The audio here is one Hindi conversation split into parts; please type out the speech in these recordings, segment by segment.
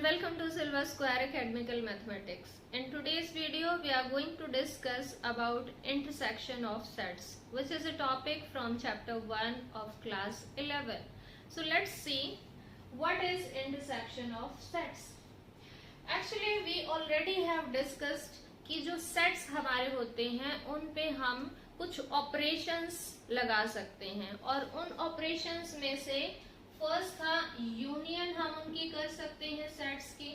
and welcome to Silver Square Academical Mathematics. In today's video, we are going to discuss about intersection of sets, which is a topic from chapter 1 of class 11. So let's see what is intersection of sets. Actually, we already have discussed कि जो sets हमारे होते हैं उन पे हम कुछ operations लगा सकते हैं और उन operations में से फर्स्ट था यूनियन, हम उनकी कर सकते हैं सेट्स की.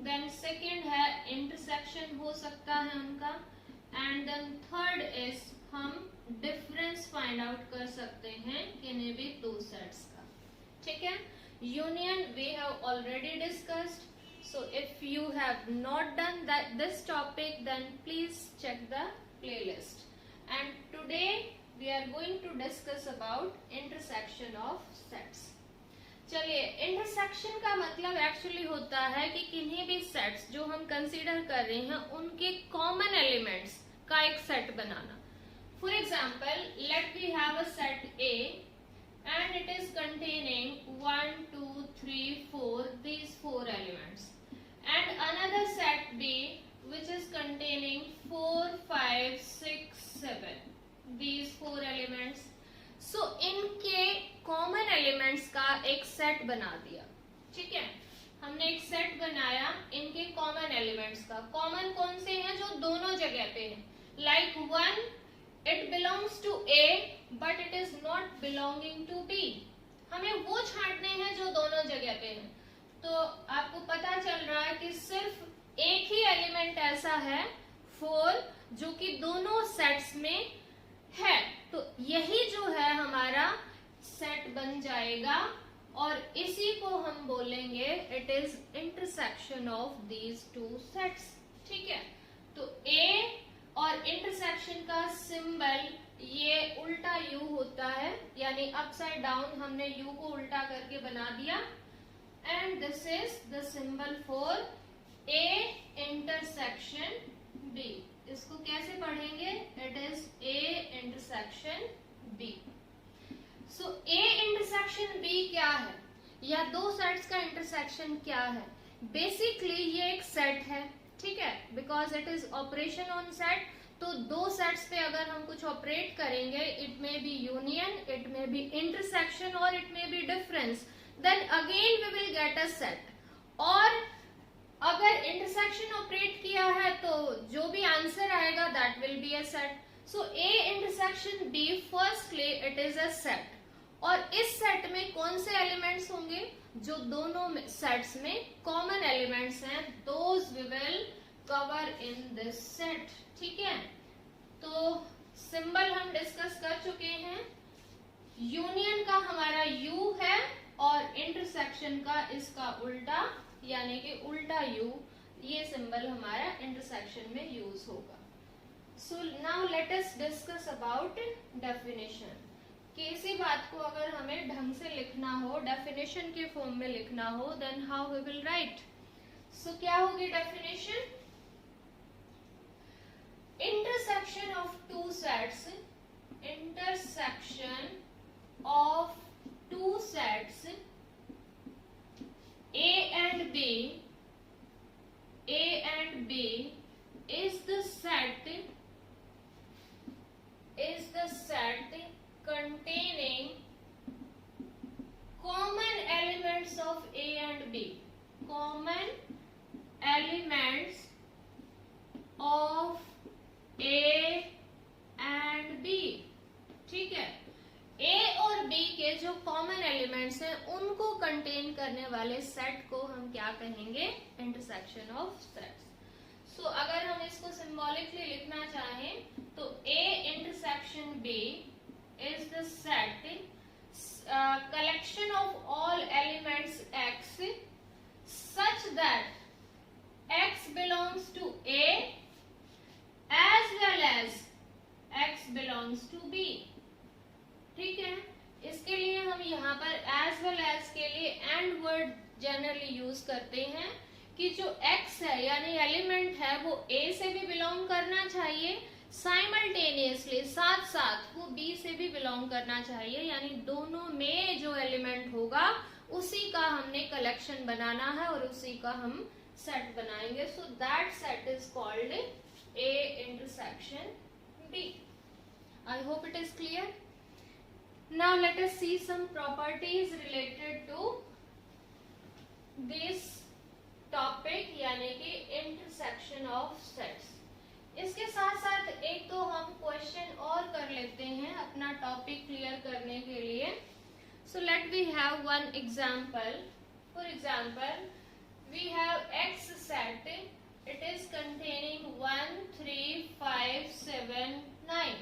देन सेकंड है इंटरसेक्शन हो सकता है उनका, एंड देन थर्ड इज हम डिफरेंस फाइंड आउट कर सकते हैं किन्हीं भी दो सेट्स का. ठीक है, union we have already discussed. So if you have not done this topic then please check the playlist. And today we are going to discuss about intersection of sets. चलिए, इंटरसेक्शन का मतलब एक्चुअली होता है कि किन्हीं भी सेट्स जो हम कंसीडर कर रहे हैं उनके कॉमन एलिमेंट्स का एक सेट बनाना. For example, let we have a set A and it is containing 1 2 3 4 these 4 elements, and another set B which is containing 4 5 6 7 these 4 elements. सो इनके कॉमन एलिमेंट्स का एक सेट बना दिया. ठीक है, हमने एक सेट बनाया इनके कॉमन एलिमेंट्स का. कॉमन कौन से हैं? जो दोनों जगह पे हैं. Like 1 it belongs to A but it is not belonging to B. हमें वो छांटने हैं जो दोनों जगह पे हैं. तो आपको पता चल रहा है कि सिर्फ एक ही एलिमेंट ऐसा है 4 जो कि दोनों सेट्स में है. तो यही जो है हमारा सेट बन जाएगा और इसी को हम बोलेंगे it is intersection of these two sets. ठीक है, तो ए और इंटरसेक्शन का सिंबल ये उल्टा यू होता है, यानी अपसाइड डाउन हमने यू को उल्टा करके बना दिया. And this is the symbol for A intersection B. इसको कैसे पढ़ेंगे? It is A intersection B. So A intersection B क्या है, या दो सेट्स का इंटरसेक्शन क्या है? बेसिकली ये एक सेट है. ठीक है, because it is operation on set. तो दो सेट्स पे अगर हम कुछ ऑपरेट करेंगे, it may be union, it may be intersection और it may be difference, then again we will get a set. और अगर इंटरसेक्शन ऑपरेट किया है तो जो भी आंसर आएगा that will be a set. So A intersection B, firstly it is a set. और इस सेट में कौन से एलिमेंट्स होंगे? जो दोनों सेट्स में कॉमन एलिमेंट्स हैं, those we will cover in this set. ठीक है, तो सिंबल हम डिस्कस कर चुके हैं. यूनियन का हमारा यू है और इंटरसेक्शन का इसका उल्टा, यानी कि उल्टा यू, ये सिंबल हमारा इंटरसेक्शन में यूज होगा. So now let us discuss about definition. किसी बात को अगर हमें ढंग से लिखना हो, डेफिनेशन के फॉर्म में लिखना हो, then how we will write. So क्या होगी definition? Intersection of two sets, intersection of two sets A and B is the set containing common elements of A and B. Common elements of A and B. ठीक है, ए और बी के जो कॉमन एलिमेंट्स हैं उनको कंटेन करने वाले सेट को हम क्या कहेंगे? Intersection of sets. सो अगर हम इसको सिंबॉलिकली लिखना चाहें तो A intersection B is the set collection of all elements X such that X belongs to A as well as X belongs to B. ठीक है, इसके लिए हम यहाँ पर एज वेल एज के लिए एंड वर्ड जनरली यूज करते हैं कि जो x है यानी एलिमेंट है वो a से भी बिलोंग करना चाहिए, साइमल्टेनियसली साथ साथ वो b से भी बिलोंग करना चाहिए, यानी दोनों में जो एलिमेंट होगा उसी का हमने कलेक्शन बनाना है और उसी का हम सेट बनाएंगे. So that set is called A intersection B. I hope it is clear. Now let us see some properties related to this topic, यानी कि intersection of sets. इसके साथ साथ एक तो हम क्वेश्चन और कर लेते हैं अपना टॉपिक क्लियर करने के लिए. So let we have one example. For example, we have X set. It is containing 1, 3, 5, 7, 9.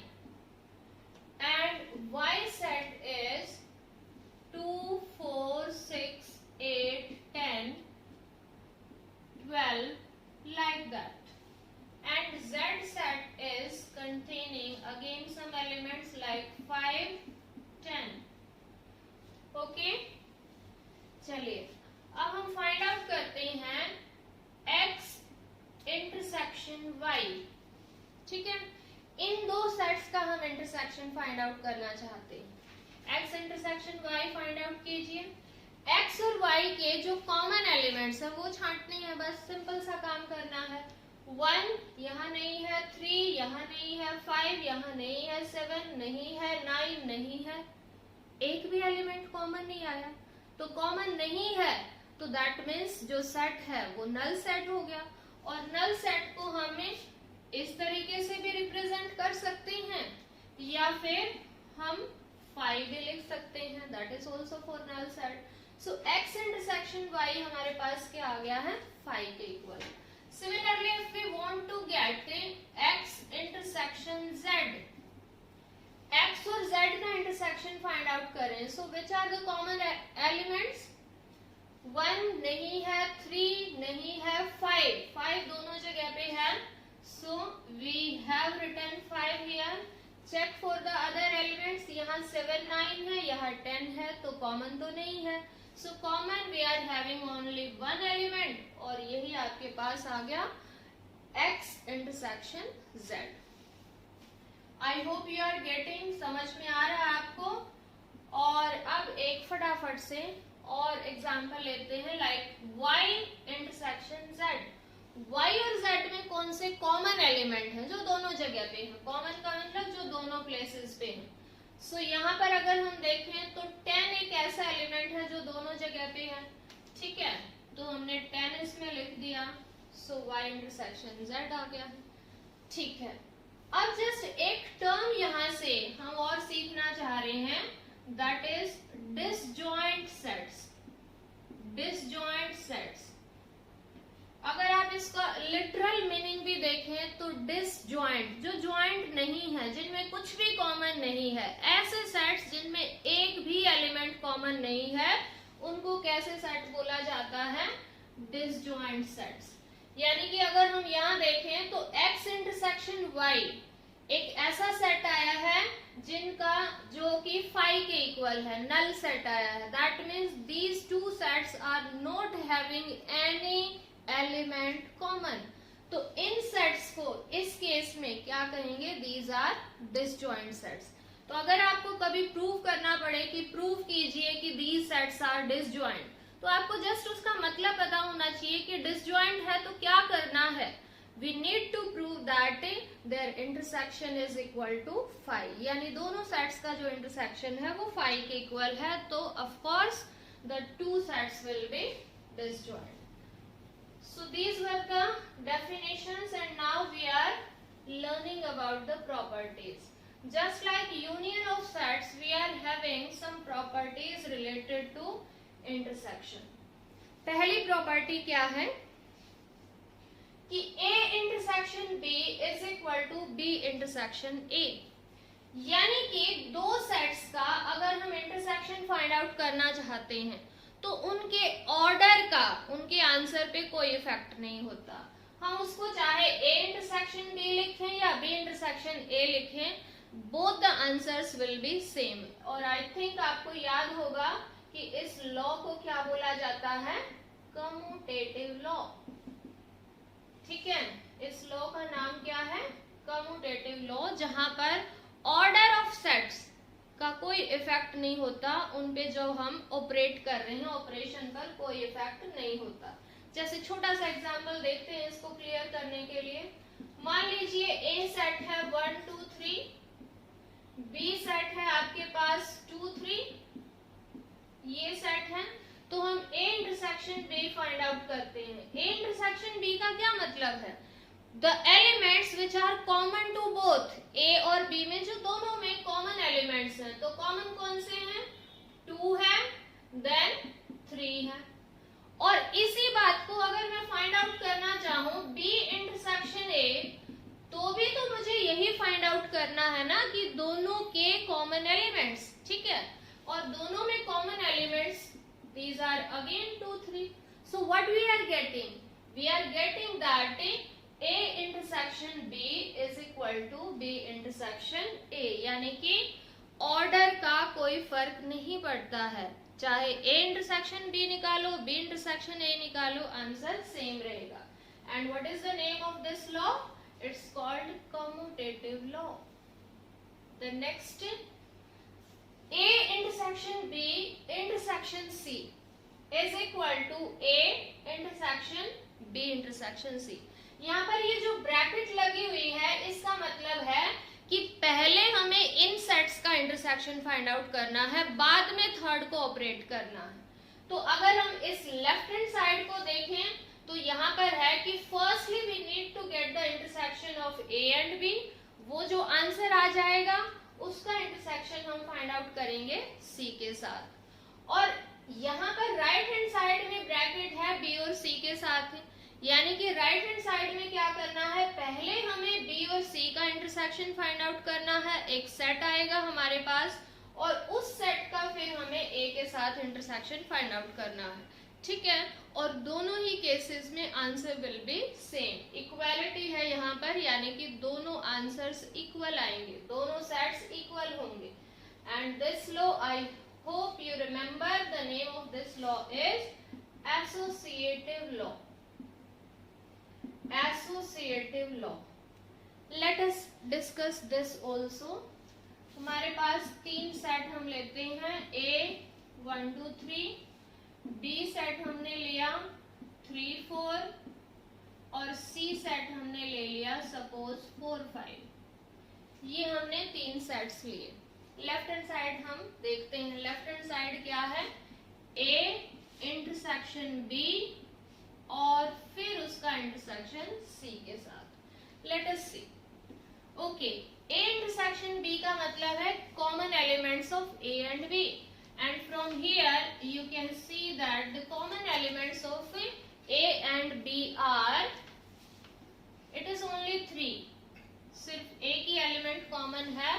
And Y set is 2, 4, 6, 8, 10, 12, like that. And Z set is containing again some elements like 5, 10. Okay, चलिए अब हम फाइंड आउट करते हैं X इंटरसेक्शन Y. ठीक है, इन दो सेट्स का हम इंटरसेक्शन फाइंड आउट करना चाहते हैं. X intersection Y find out कीजिए. X और Y के जो कॉमन एलिमेंट्स है वो छांटने हैं, बस सिंपल सा काम करना है. 1 यहाँ नहीं है, 3 यहाँ नहीं है, 5 यहाँ नहीं है, 7 नहीं है, 9 नहीं है. एक भी एलिमेंट कॉमन नहीं आया. तो कॉमन नहीं है तो दैट मीन्स जो सेट है वो नल सेट हो गया. और नल सेट को हमें इस तरीके से भी रिप्रेजेंट कर सकते हैं या फिर हम 5 भी लिख सकते हैं. That is also for null set. So X intersection Y हमारे पास क्या आ गया है, 5 के equal. Similarly if we want to get X intersection Z, X और Z का इंटरसेक्शन फाइंड आउट करें. So which are the common elements. 1 नहीं है, 3 नहीं है, 5 दोनों जगह पे है. So we have written 5 here. Check for the other elements. यहाँ 7, 9 है, यहाँ 10 है, तो कॉमन तो नहीं है. So common we are having only one element और यही आपके पास आ गया X intersection Z. I hope you are getting, समझ में आ रहा है आपको. और अब एक फटाफट से और एग्जांपल लेते हैं like Y intersection Z. Y और Z में कौन से कॉमन एलिमेंट हैं जो दोनों जगह पे हैं. कॉमन का मतलब जो दोनों प्लेसेस पे हैं. सो यहाँ पर अगर हम देखें तो 10 एक ऐसा एलिमेंट है जो दोनों जगह पे है. ठीक है, तो हमने 10 इसमें लिख दिया. सो Y इंटरसेक्शन Z आ गया. ठीक है, अब जस्ट एक टर्म यहां से हम और सीखना चाह रहे हैं, that is disjoint sets. Disjoint sets, अगर आप इसका लिटरल मीनिंग भी देखें तो डिसजॉइंट, जो जॉइंट नहीं है, जिनमें कुछ भी कॉमन नहीं है, ऐसे सेट्स जिनमें एक भी एलिमेंट कॉमन नहीं है, उनको कैसे सेट बोला जाता है, डिसजॉइंट सेट्स. यानी कि अगर हम यहाँ देखें तो X इंटरसेक्शन Y एक ऐसा सेट आया है जिनका जो कि 5 के इक्वल है, नल सेट आया है. That means these two sets are not having any element common. तो इन सेट्स को इस केस में क्या कहेंगे, दीज आर डिसजॉइंट सेट्स. तो अगर आपको कभी प्रूव करना पड़े कि प्रूव कीजिए कि दीज सेट्स आर डिसजॉइंट, तो आपको जस्ट उसका मतलब पता होना चाहिए कि डिसजॉइंट है तो क्या करना है. We need to prove that their intersection is equal to 5. यानी दोनों सेट्स का जो इंटरसेक्शन है वो 5 के इक्वल है. तो of course the two sets will be disjoint. So these were the definitions and now we are learning about the properties. Just like union of sets, we are having some properties related to intersection. पहली प्रॉपर्टी क्या है कि A intersection B is equal to B intersection A. यानी कि दो सेट्स का अगर हम इंटरसेक्शन फाइंड आउट करना चाहते हैं तो उनके ऑर्डर का उनके आंसर पे कोई इफेक्ट नहीं होता. हम उसको चाहे A इंटरसेक्शन B लिखें या B इंटरसेक्शन A लिखें, both the answers will be same. और I think आपको याद होगा कि इस लॉ को क्या बोला जाता है, कम्यूटेटिव लॉ. ठीक है, इस लॉ का नाम क्या है, कम्यूटेटिव लॉ, जहां पर ऑर्डर ऑफ सेट्स का कोई इफेक्ट नहीं होता उन पे जो हम ऑपरेट कर रहे हैं, ऑपरेशन पर कोई इफेक्ट नहीं होता। जैसे छोटा सा एग्जांपल देखते हैं इसको क्लियर करने के लिए। मान लीजिए ए सेट है 1 2 3, बी सेट है आपके पास 2 3, ये सेट है। तो हम A intersection B find out करते हैं। ए इंटरसेक्शन बी का क्या मतलब है? The elements which are common to both, A और बी में जो दोनों में कॉमन एलिमेंट्स हैं। तो कॉमन कौन से हैं? 2 है, देन 3 है। और इसी बात को अगर मैं फाइंड आउट करना चाहूं बी इंटरसेक्शन ए, तो भी तो मुझे यही फाइंड आउट करना है ना कि दोनों के कॉमन एलिमेंट्स, ठीक है। और दोनों में common elements these are again 2 3. So what we are getting? We are getting that A intersection B is equal to B intersection A, यानी कि ऑर्डर का कोई फर्क नहीं पड़ता है, चाहे A इंटरसेक्शन B निकालो, B इंटरसेक्शन A निकालो, आंसर सेम रहेगा। And what is the name of this law? It's called commutative law. The next, A intersection B intersection C is equal to A intersection B intersection C। यहाँ पर ये जो ब्रैकेट लगी हुई है इसका मतलब है कि पहले हमें इन सेट्स का इंटरसेक्शन फाइंड आउट करना है, बाद में थर्ड को ऑपरेट करना है। तो अगर हम इस लेफ्ट हैंड साइड को देखें तो यहाँ पर है कि firstly we need to get the intersection of A and B। वो जो आंसर आ जाएगा उसका इंटरसेक्शन हम फाइंड आउट करेंगे C के साथ। और यहाँ पर राइट हैंड साइड में ब्रैकेट है B और C के साथ, यानी कि राइट हैंड साइड में क्या करना है? पहले हमें B और C का इंटरसेक्शन फाइंड आउट करना है। एक सेट आएगा हमारे पास और उस सेट का फिर हमें A के साथ इंटरसेक्शन फाइंड आउट करना है, ठीक है। और दोनों ही केसेस में answer will be same. Equality है यहाँ पर, यानी कि दोनों आंसर्स इक्वल आएंगे, दोनों सेट्स इक्वल होंगे। And this law, I hope you remember, the name of this law is associative law. Associative law. Let us discuss this also. हमारे पास 3 सेट हम लेते हैं, A 1 2 3, B सेट हमने लिया 3 4 और C सेट हमने ले लिया सपोज 4 5। ये हमने 3 सेट्स लिए। लेफ्ट हैंड साइड हम देखते हैं। लेफ्ट हैंड साइड क्या है? A इंटरसेक्शन B और फिर उसका इंटरसेक्शन C के साथ। Let us see. Okay, A intersection B का मतलब है common elements of A and B। And from here you can see that the common elements of A and B are, it is only 3। सिर्फ एक ही एलिमेंट कॉमन है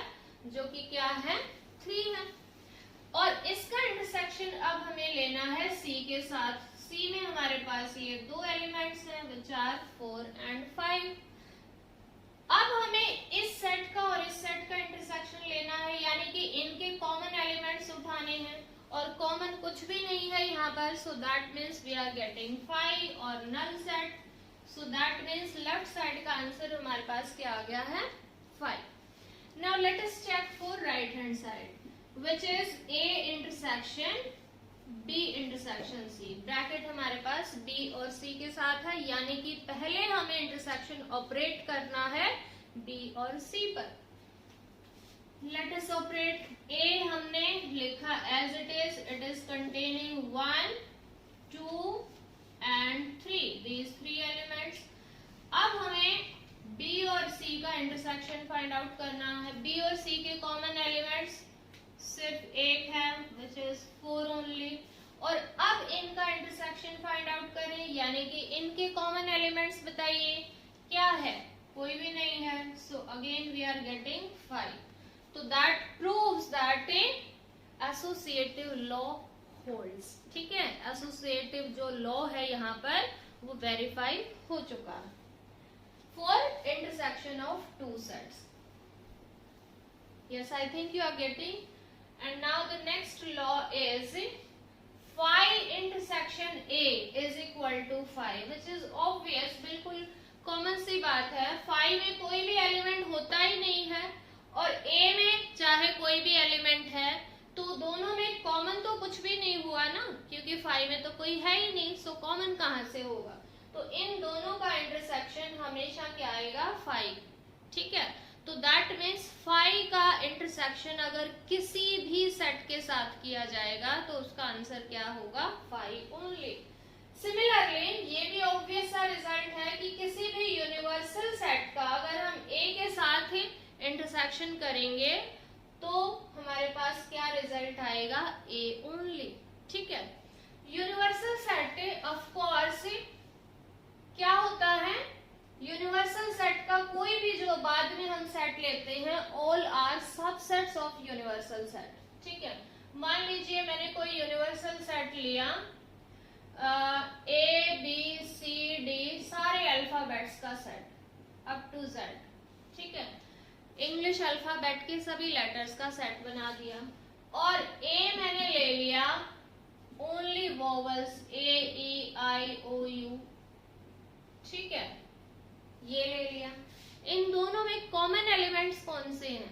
जो कि क्या है? 3 है। और इसका इंटरसेक्शन अब हमें लेना है C के साथ। C में हमारे पास ये 2 एलिमेंट्स हैं which are 4 and 5। अब हमें इस सेट का और इस सेट का इंटरसेक्शन लेना है, यानी कि इनके कॉमन एलिमेंट्स उठाने हैं और कॉमन कुछ भी नहीं है यहाँ पर। So that means we are getting 5 और null set. So that means left side का आंसर हमारे पास क्या आ गया है? 5। Now let us check for right hand side which is A intersection B intersection C। Bracket हमारे पास B और C के साथ है, यानी कि पहले हमें इंटरसेक्शन ऑपरेट करना है B और C पर। Let us operate. A हमने लिखा as it is containing 1 2 and 3, these 3 elements। अब हमें B और C का इंटरसेक्शन फाइंड आउट करना है। B और C के कॉमन एलिमेंट्स सिर्फ एक है which is 4 only। और अब इनका इंटरसेक्शन फाइंड आउट करें, यानी कि इनके कॉमन एलिमेंट्स बताइए क्या है? कोई भी नहीं है। So again we are getting 5। तो that proves that associative law holds, ठीक है। एसोसिएटिव जो लॉ है यहाँ पर वो वेरीफाई हो चुका है for intersection of 2 sets. Yes, I think you are getting. And now the next law is phi intersection A is equal to phi, which is obvious, बिल्कुल कॉमन सी बात है। phi में कोई भी एलिमेंट होता ही नहीं है और A में चाहे कोई भी एलिमेंट है, तो दोनों में कॉमन तो कुछ भी नहीं हुआ ना, क्योंकि 5 में तो कोई है ही नहीं, सो कॉमन कहाँ से होगा। तो इन दोनों का इंटरसेक्शन हमेशा क्या आएगा, 5। ठीक है, तो दैट मीन्स 5 का इंटरसेक्शन अगर किसी भी सेट के साथ किया जाएगा तो उसका आंसर क्या होगा, 5 ओनली। सिमिलरली ये भी ऑब्वियस सा रिजल्ट है कि किसी भी यूनिवर्सल सेट का अगर हम A के साथ ही इंटरसेक्शन करेंगे तो हमारे पास क्या रिजल्ट आएगा, A ओनली। ठीक है, यूनिवर्सल सेट ऑफ कोर्स क्या होता है, यूनिवर्सल सेट का कोई भी जो बाद में हम सेट लेते हैं, all are subsets of universal set. ठीक है, मान लीजिए मैंने कोई यूनिवर्सल सेट लिया, A B C D सारे अल्फाबेट्स का सेट अप टू Z। ठीक है, इंग्लिश अल्फाबेट के सभी लेटर्स का सेट बना दिया, और A मैंने ले लिया only vowels A E I O U। ठीक है, ये ले लिया। इन दोनों में कॉमन एलिमेंट्स कौन से हैं,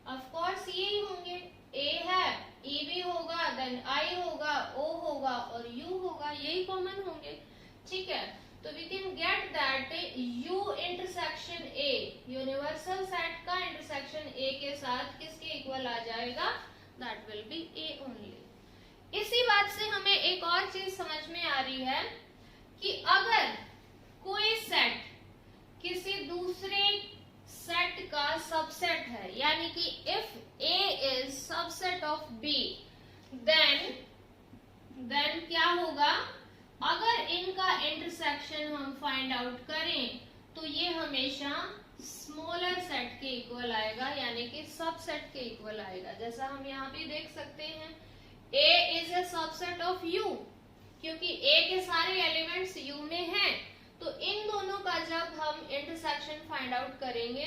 ऑफ कोर्स ये ही होंगे, A है, E भी होगा, देन I होगा, O होगा और U होगा, यही कॉमन होंगे। ठीक है, तो we can get that U intersection A, universal set का इंटरसेक्शन A के साथ किसके इक्वल आ जाएगा, that will be A only. इसी बात से हमें एक और चीज समझ में आ रही है कि अगर कोई सेट किसी दूसरे सेट का सबसेट है, यानी कि if A is subset of B, then क्या होगा, अगर इनका इंटरसेक्शन हम फाइंड आउट करें तो ये हमेशा स्मॉलर सेट के इक्वल आएगा, यानी कि सबसेट के इक्वल आएगा। जैसा हम यहाँ पे देख सकते हैं, A is a subset of U, क्योंकि A के सारे एलिमेंट्स U में हैं, तो इन दोनों का जब हम इंटरसेक्शन फाइंड आउट करेंगे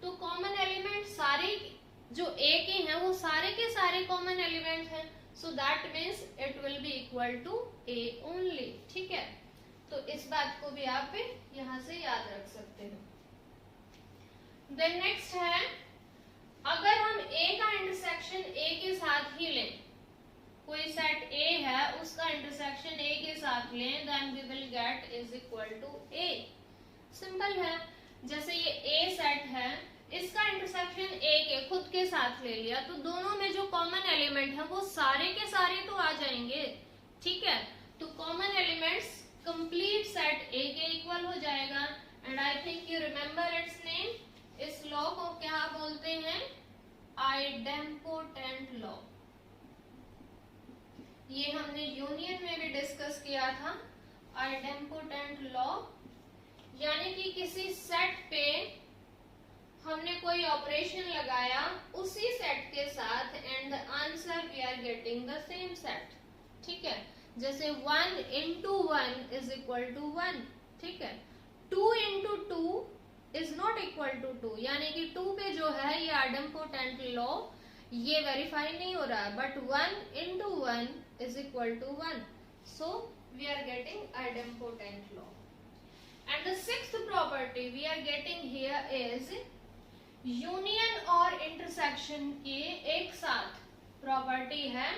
तो कॉमन एलिमेंट सारे जो A के हैं वो सारे के सारे कॉमन एलिमेंट हैं, so that means it will be equal to A only. ठीक है, तो इस बात को भी आप यहाँ से याद रख सकते हो। देन नेक्स्ट है, अगर हम A का इंटरसेक्शन A के साथ ही लें, कोई सेट A है उसका इंटरसेक्शन A के साथ लें, then we will get is equal to A। Simple है, जैसे ये A सेट है, इसका इंटरसेक्शन A के खुद के साथ ले लिया, तो दोनों में जो कॉमन एलिमेंट है वो सारे के सारे तो आ जाएंगे। ठीक है, तो common elements complete set A के इक्वल हो जाएगा। And I think you remember it's name. इस लॉ को क्या बोलते हैं, आइडेम्पोटेंट लॉ। ये हमने यूनियन में भी डिस्कस किया था, आइडेम्पोटेंट लॉ, यानी कि किसी सेट पे हमने कोई ऑपरेशन लगाया उसी सेट के साथ, and the answer we are getting the same set. ठीक है, जैसे 1 into 1 is equal to 1। ठीक है, 2 into 2 is not equal to 2, यानी कि 2 पे जो है ये आइडेम्पोटेंट लॉ ये वेरीफाई नहीं हो रहा है, but 1 into 1 is equal to 1, so we are getting idempotent law. And the sixth property we are getting here is union और इंटरसेक्शन की एक साथ प्रॉपर्टी है,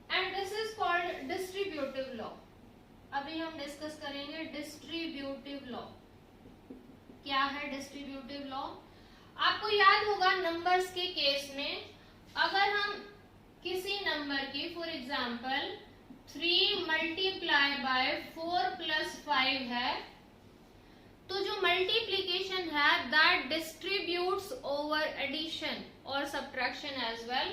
and this is called distributive law. अभी हम डिस्कस करेंगे डिस्ट्रीब्यूटिव लॉ। क्या है डिस्ट्रीब्यूटिव लॉ? आपको याद होगा नंबर्स के केस में, अगर हम किसी नंबर की for example 3 multiply by 4 plus 5 है, तो जो मल्टीप्लीकेशन है दैट डिस्ट्रीब्यूट्स ओवर एडिशन और सब्ट्रैक्शन एज वेल,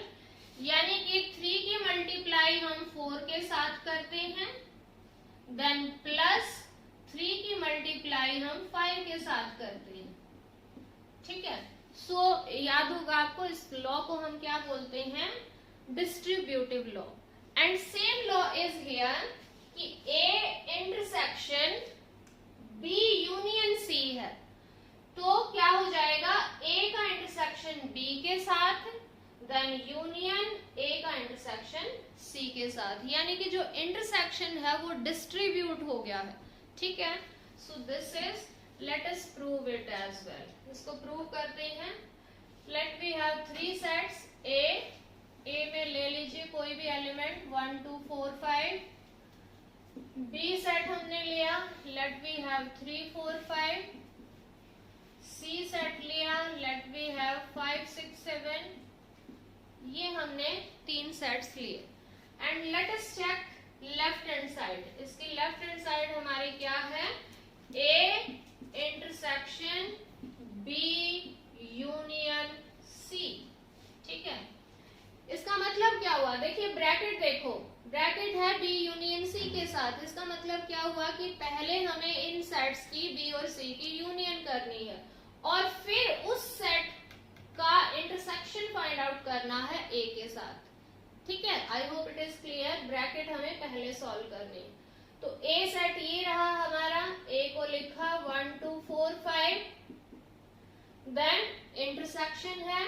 यानी कि 3 की मल्टीप्लाई हम 4 के साथ करते हैं, देन प्लस 3 की मल्टीप्लाई हम 5 के साथ करते हैं। ठीक है, सो याद होगा आपको इस लॉ को हम क्या बोलते हैं, distributive law. And same law is here कि A intersection B union C है, तो क्या हो जाएगा, A का इंटरसेक्शन B के साथ, देन यूनियन A का इंटरसेक्शन C के साथ, यानी कि जो इंटरसेक्शन है वो डिस्ट्रीब्यूट हो गया है। ठीक है, so this is, let us prove it as well. इसको प्रूव करते हैं। Let we have 3 sets A में ले लीजिए कोई भी एलिमेंट 1 2 4 5। बी सेट हमने लिया, let we have 3 4 5। C set लिया, लेट वी हैव 5 6 7। ये हमने 3 सेट्स लिए। And let us check left hand side. इसकी लेफ्ट हैंड साइड हमारी क्या है? A intersection B union C. ठीक है, इसका मतलब क्या हुआ? देखिए ब्रैकेट देखो, ब्रैकेट है बी यूनियन सी के साथ। इसका मतलब क्या हुआ कि पहले हमें इन सेट्स की बी और सी की यूनियन करनी है और फिर उस सेट का इंटरसेक्शन फाइंड आउट करना है ए के साथ। ठीक है, I hope it is clear. Bracket हमें पहले सॉल्व करनी है। तो ए सेट ये रहा हमारा, ए को लिखा 1 2 4 5। देन इंटरसेक्शन है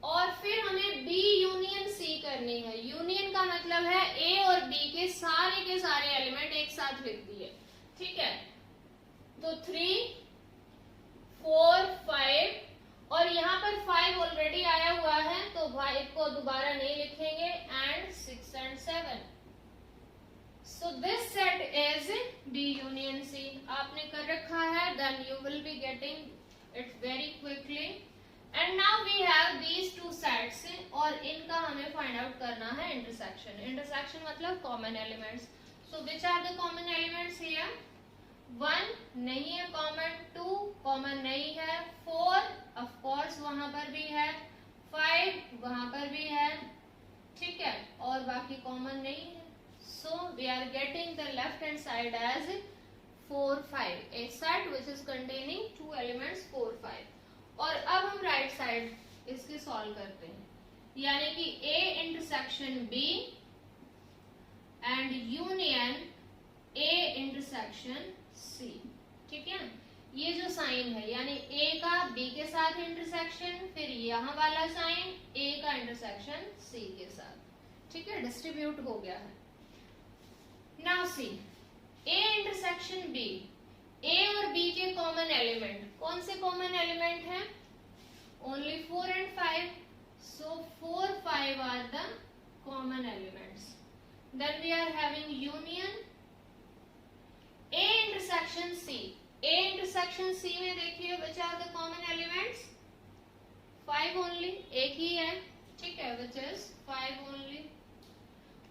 और फिर हमें बी यूनियन सी करनी है। यूनियन का मतलब है ए और बी के सारे एलिमेंट एक साथ लिख दिए। ठीक है, तो 3 4 5 और यहाँ पर 5 ऑलरेडी आया हुआ है तो भाई को दोबारा नहीं लिखेंगे। And 6 and 7। So this set is B union C. आपने कर रखा है, then you will be getting it very quickly. And now we have these 2 sets और इनका हमें फाइंड आउट करना है इंटरसेक्शन। इंटरसेक्शन मतलब common elements. So which are the common elements here? 1 नहीं है कॉमन, 2 कॉमन नहीं है, 4 ऑफ कोर्स वहां पर भी है, 5 वहां पर भी है। ठीक है, और बाकी कॉमन नहीं है। So we are getting the left hand side as 4 5, a set which is containing 2 elements 4 5। और अब हम राइट साइड इसकी सॉल्व करते हैं, यानी कि a intersection b and union a intersection c। ठीक है, ये जो साइन है यानी a का b के साथ इंटरसेक्शन, फिर यहाँ वाला साइन a का इंटरसेक्शन c के साथ। ठीक है, डिस्ट्रीब्यूट हो गया है। Now see a intersection b। a और b के कॉमन एलिमेंट कौन से कॉमन एलिमेंट हैं? Only 4 and 5। So 4 5 are the common elements. Then we are having union a intersection c। a intersection c में देखिए which are the common elements? 5 only, एक ही है। ठीक है, विच इज 5 ओनली।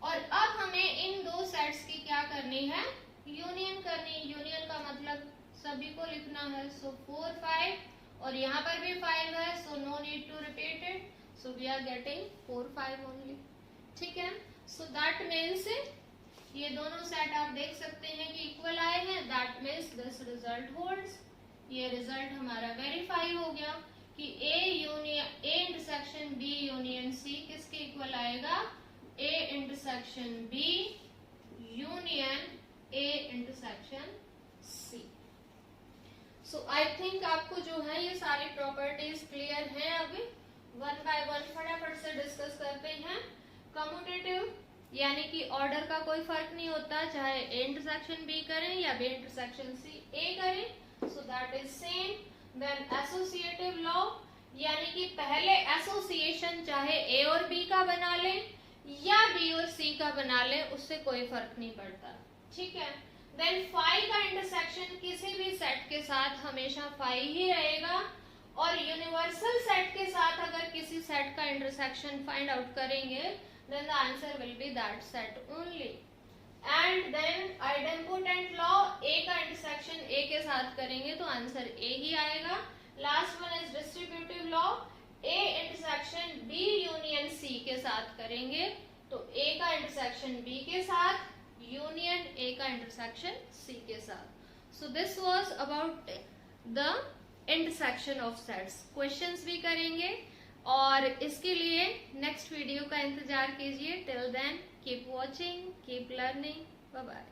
और अब हमें इन 2 सेट्स की क्या करनी है? यूनियन करनी। यूनियन का मतलब सभी को लिखना है। सो 4 5 और यहाँ पर भी 5 है, so no need to repeat it. So we are getting 4 5 only. ठीक है, सो दैट मीन्स ये दोनों सेट आप देख सकते हैं कि इक्वल आए हैं। That means this result holds. ये रिजल्ट हमारा वेरीफाई हो गया कि A intersection B union C किसके इक्वल आएगा? A intersection B union A intersection C. So I think आपको जो है ये सारी प्रॉपर्टीज क्लियर हैं। अभी 1 by 1 फटाफट से डिस्कस करते हैं। कम्यूटेटिव यानी कि ऑर्डर का कोई फर्क नहीं होता, चाहे ए इंटरसेक्शन बी करें या बी इंटरसेक्शन सी ए करें। So that is same. Then associative law यानी कि पहले एसोसिएशन चाहे ए और बी का बना लें या बी और सी का बना लें, उससे कोई फर्क नहीं पड़ता। ठीक है, देन फाई का इंटरसेक्शन किसी भी सेट के साथ हमेशा फाई ही रहेगा और यूनिवर्सल सेट के साथ अगर किसी सेट का इंटरसेक्शन फाइंड आउट करेंगे then the answer will be that set only। and then idempotent law, a का इंटरसेक्शन a के साथ करेंगे तो आंसर a ही आएगा। Last one is distributive law, a intersection b union c के साथ करेंगे तो a का इंटरसेक्शन b के साथ यूनियन a का इंटरसेक्शन c के साथ। So this was about the intersection of sets. Questions भी करेंगे और इसके लिए नेक्स्ट वीडियो का इंतजार कीजिए। Till then keep watching, keep learning, bye bye.